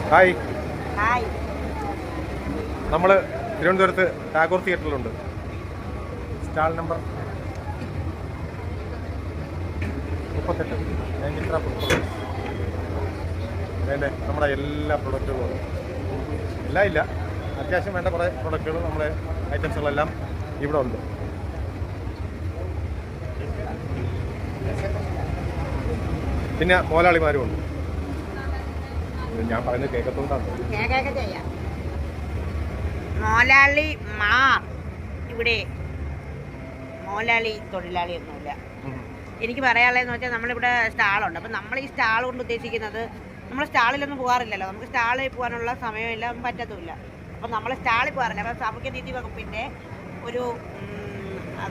Hi, hi. നമ്മൾ തിരുവനന്തപുരത്ത് ടാഗോർ തിയേറ്ററിലുണ്ട്. Stall number 38. നൈമിത്ര ഫുഡ് വേണ്ടേ നമ്മുടെ എല്ലാ പ്രൊഡക്റ്റുകളും എല്ലാം ഇല്ല, അത്യാവശ്യം വേണ്ട കുറേ പ്രൊഡക്റ്റുകൾ നമ്മുടെ ഐറ്റംസുകളെല്ലാം ഇവിടെ ഉണ്ട്. പിന്നെ മോലാളിമാരും ഉണ്ട്. ഞാൻ പറയുന്നത് കേൾക്കത്തോണ്ടാണ്. മോലാളിമാർ ഇവിടെ മോലാളി തൊഴിലാളിയൊന്നുമില്ല. എനിക്ക് പറയാനുള്ളതെന്ന് വെച്ചാൽ നമ്മളിവിടെ സ്റ്റാളുണ്ട്. അപ്പം നമ്മൾ ഈ സ്റ്റാൾ കൊണ്ട് ഉദ്ദേശിക്കുന്നത്, നമ്മൾ സ്റ്റാളിലൊന്നും പോകാറില്ലല്ലോ, നമുക്ക് സ്റ്റാളിൽ പോകാനുള്ള സമയമില്ല, പറ്റത്തുമില്ല. അപ്പം നമ്മൾ സ്റ്റാളിൽ പോകാറില്ല. അപ്പം സാമൂഹ്യനീതി വകുപ്പിൻ്റെ ഒരു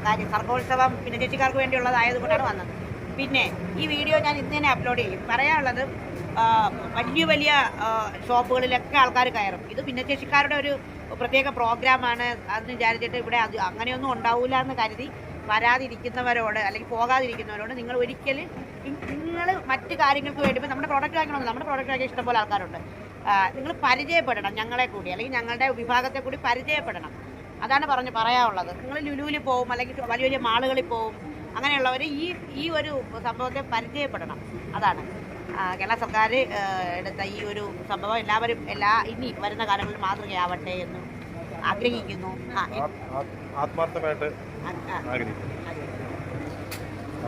കാര്യം, സർഗോത്സവം ഭിന്നശേഷിക്കാർക്ക് വേണ്ടിയുള്ളതായതുകൊണ്ടാണ് വന്നത്. പിന്നെ ഈ വീഡിയോ ഞാൻ ഇന്ന് തന്നെ അപ്ലോഡ് ചെയ്യും. പറയാനുള്ളത്, വലിയ വലിയ ഷോപ്പുകളിലൊക്കെ ആൾക്കാർ കയറും. ഇത് ഭിന്നശേഷിക്കാരുടെ ഒരു പ്രത്യേക പ്രോഗ്രാമാണ്. അതെന്ന് വിചാരിച്ചിട്ട് ഇവിടെ അത് അങ്ങനെയൊന്നും ഉണ്ടാവില്ല എന്ന് കരുതി വരാതിരിക്കുന്നവരോട് അല്ലെങ്കിൽ പോകാതിരിക്കുന്നവരോട് നിങ്ങൾ ഒരിക്കലും നിങ്ങൾ മറ്റ് കാര്യങ്ങൾക്ക് വേണ്ടി, ഇപ്പം നമ്മുടെ പ്രോഡക്റ്റ് വാങ്ങണമെന്ന്, നമ്മുടെ പ്രോഡക്റ്റ് വാങ്ങിയ ഇഷ്ടംപോലെ ആൾക്കാരുണ്ട്. നിങ്ങൾ പരിചയപ്പെടണം, ഞങ്ങളെ കൂടി അല്ലെങ്കിൽ ഞങ്ങളുടെ വിഭാഗത്തെ കൂടി പരിചയപ്പെടണം. അതാണ് പറയാനുള്ളത്. നിങ്ങൾ ലുലുവിൽ പോവും, അല്ലെങ്കിൽ വലിയ വലിയ മാളുകളിൽ പോവും, അങ്ങനെയുള്ളവർ ഈ ഒരു സംഭവത്തെ പരിചയപ്പെടണം. അതാണ് കേരള സർക്കാർ എടുത്ത ഈ ഒരു സംഭവം. എല്ലാവരും ഇനി വരുന്ന കാലങ്ങളിൽ മാതൃകയാവട്ടെ എന്ന് ആഗ്രഹിക്കുന്നു. ആത്മാർത്ഥമായിട്ട് ആഗ്രഹിക്കുന്നു.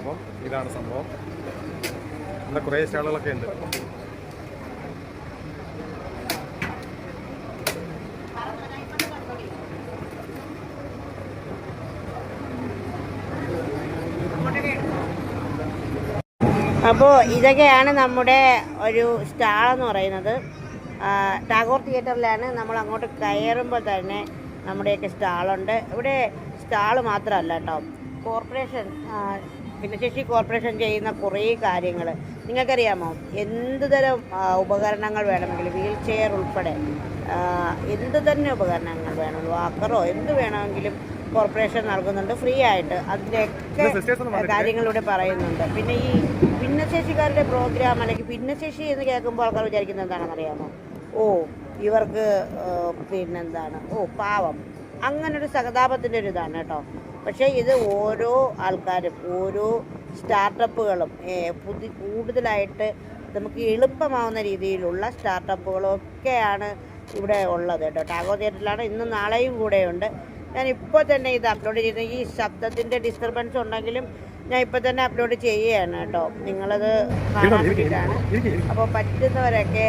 അപ്പം ഇതാണ് സംഭവം. ഇവിടെ കുറേ സ്റ്റാളുകളൊക്കെ ഉണ്ട്. അപ്പോൾ ഇതൊക്കെയാണ് നമ്മുടെ ഒരു സ്റ്റാളെന്ന് പറയുന്നത്. ടാഗോർ തിയേറ്ററിലാണ്. നമ്മൾ അങ്ങോട്ട് കയറുമ്പോൾ തന്നെ നമ്മുടെയൊക്കെ സ്റ്റാളുണ്ട്. ഇവിടെ സ്റ്റാൾ മാത്രമല്ല കേട്ടോ, കോർപ്പറേഷൻ, ഭിന്നശേഷി കോർപ്പറേഷൻ ചെയ്യുന്ന കുറേ കാര്യങ്ങൾ നിങ്ങൾക്കറിയാമോ? എന്ത് തരം ഉപകരണങ്ങൾ വേണമെങ്കിലും, വീൽ ചെയർ ഉൾപ്പെടെ എന്ത് തന്നെ ഉപകരണങ്ങൾ വേണം, വാക്കറോ എന്ത് വേണമെങ്കിലും കോർപ്പറേഷൻ നൽകുന്നുണ്ട് ഫ്രീ ആയിട്ട്. അതിൻ്റെയൊക്കെ കാര്യങ്ങളിലൂടെ പറയുന്നുണ്ട്. പിന്നെ ഈ ഭിന്നശേഷിക്കാരുടെ പ്രോഗ്രാം, അല്ലെങ്കിൽ ഭിന്നശേഷി എന്ന് കേൾക്കുമ്പോൾ ആൾക്കാർ വിചാരിക്കുന്നത് എന്താണെന്നറിയാമോ? ഇവർക്ക് പിന്നെന്താണ്, പാവം, അങ്ങനൊരു സഹതാപത്തിൻ്റെ ഒരു ഇതാണ് കേട്ടോ. പക്ഷേ ഇത് ഓരോ ആൾക്കാരും, ഓരോ സ്റ്റാർട്ടപ്പുകളും കൂടുതലായിട്ട് നമുക്ക് എളുപ്പമാവുന്ന രീതിയിലുള്ള സ്റ്റാർട്ടപ്പുകളൊക്കെയാണ് ഇവിടെ ഉള്ളത് കേട്ടോ. ടാഗോർ തിയേറ്ററിലാണ്. ഇന്നും നാളെയും കൂടെയുണ്ട്. ഞാൻ ഇപ്പോൾ തന്നെ ഇത് അപ്ലോഡ് ചെയ്ത്, ഈ ശബ്ദത്തിൻ്റെ ഡിസ്റ്റർബൻസ് ഉണ്ടെങ്കിലും ഞാൻ ഇപ്പോൾ തന്നെ അപ്ലോഡ് ചെയ്യുകയാണ് കേട്ടോ. നിങ്ങളത് കാണാൻ വേണ്ടിയിട്ടാണ്. അപ്പോൾ പറ്റുന്നവരൊക്കെ